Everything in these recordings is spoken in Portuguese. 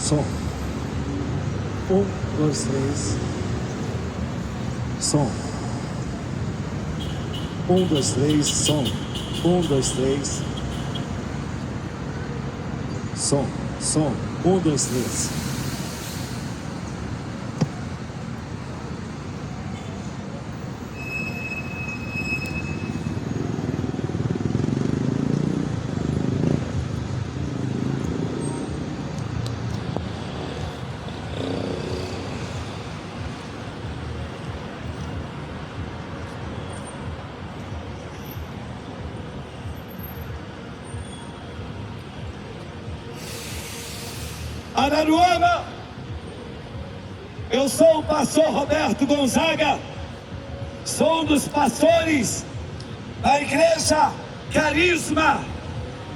Som. 1, 2, 3. Som. 1, 2, 3. Som. 1, 2, 3. Som. 1, 2, 3. Araruama, eu sou o pastor Roberto Gonzaga, sou um dos pastores da igreja Carisma,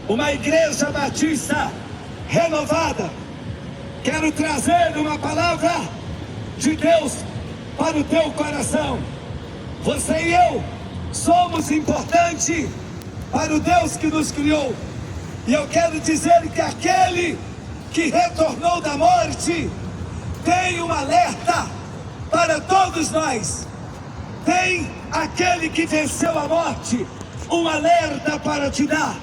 uma igreja batista renovada. Quero trazer uma palavra de Deus para o teu coração. Você e eu somos importantes para o Deus que nos criou. E eu quero dizer que aquele que retornou da morte tem um alerta para todos nós. Tem aquele que venceu a morte um alerta para te dar.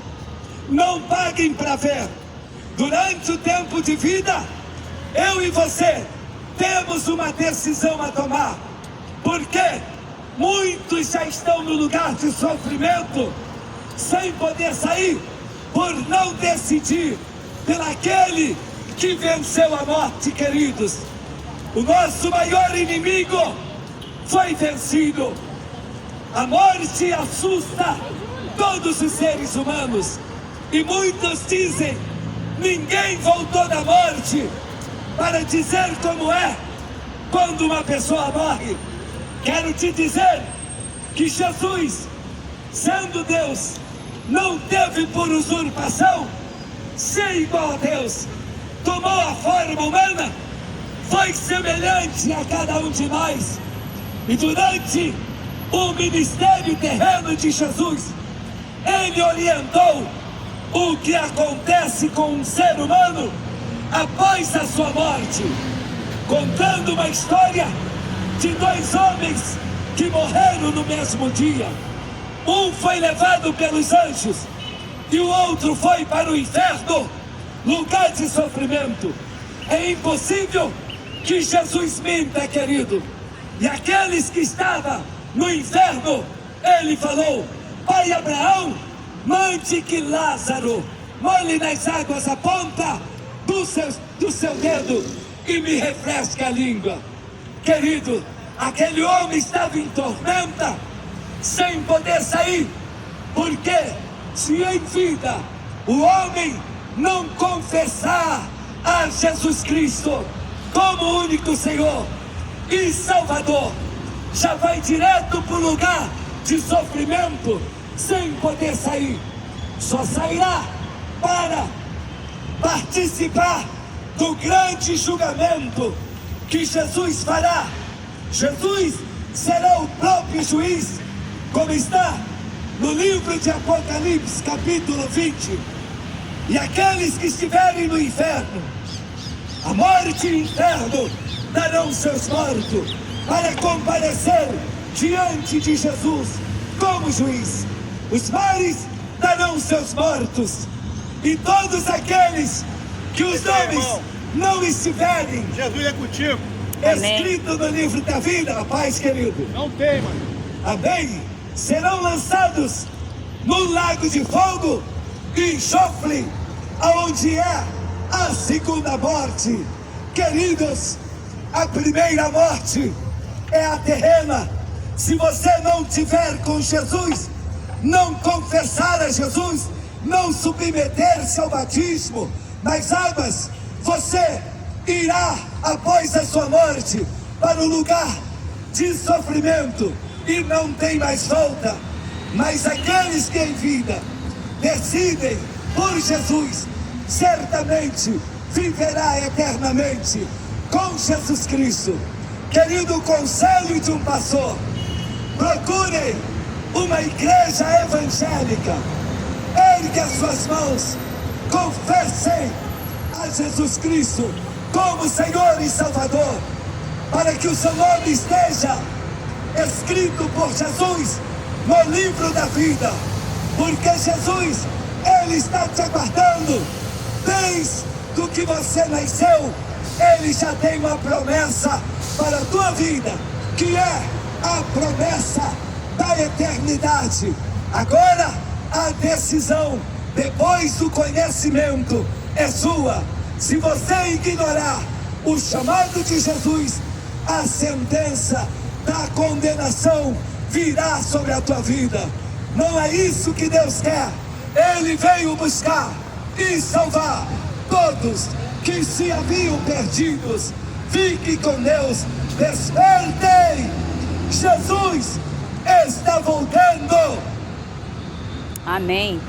Não paguem para ver. Durante o tempo de vida, eu e você temos uma decisão a tomar. Porque muitos já estão no lugar de sofrimento, sem poder sair, por não decidir pelaquele que venceu a morte, queridos. O nosso maior inimigo foi vencido. A morte assusta todos os seres humanos. E muitos dizem, ninguém voltou da morte, para dizer como é quando uma pessoa morre. Quero te dizer que Jesus, sendo Deus, não teve por usurpação ser igual a Deus. Tomou a forma humana, foi semelhante a cada um de nós. E durante o ministério terreno de Jesus, ele orientou o que acontece com um ser humano após a sua morte, contando uma história de dois homens que morreram no mesmo dia. Um foi levado pelos anjos e o outro foi para o inferno, lugar de sofrimento. É impossível que Jesus minta, querido. E aqueles que estavam no inferno, ele falou: Pai Abraão, mande que Lázaro molhe nas águas a ponta do seu dedo e me refresque a língua. Querido, aquele homem estava em tormenta, sem poder sair, porque se em vida o homem não confessar a Jesus Cristo como único Senhor e Salvador, já vai direto para o lugar de sofrimento, sem poder sair. Só sairá para participar do grande julgamento que Jesus fará. Jesus será o próprio juiz, como está no livro de Apocalipse, capítulo 20. E aqueles que estiverem no inferno, a morte e o inferno darão seus mortos para comparecer diante de Jesus como juiz. Os mares darão seus mortos, e todos aqueles que os nomes não estiverem Jesus é contigo. Escrito no livro da vida, paz, querido. Não tem, mano. Amém? Serão lançados no lago de fogo e enxofre, aonde é a segunda morte. Queridos, a primeira morte é a terrena. Se você não tiver com Jesus, não confessar a Jesus, não submeter-se ao batismo nas águas, você irá, após a sua morte, para o lugar de sofrimento e não tem mais volta. Mas aqueles que em vida decidem por Jesus, certamente viverá eternamente com Jesus Cristo. Querido, conselho de um pastor: procurem uma igreja evangélica, ergue as suas mãos, confessem a Jesus Cristo como Senhor e Salvador, para que o seu nome esteja escrito por Jesus no livro da vida, porque Jesus, Ele está te aguardando. Desde que você nasceu, Ele já tem uma promessa para a tua vida, que é a promessa da eternidade. Agora, a decisão, depois do conhecimento, é sua. Se você ignorar o chamado de Jesus, a sentença da condenação virá sobre a tua vida. Não é isso que Deus quer. Ele veio buscar e salvar todos que se haviam perdidos. Fique com Deus, despertem. Jesus está voltando. Amém.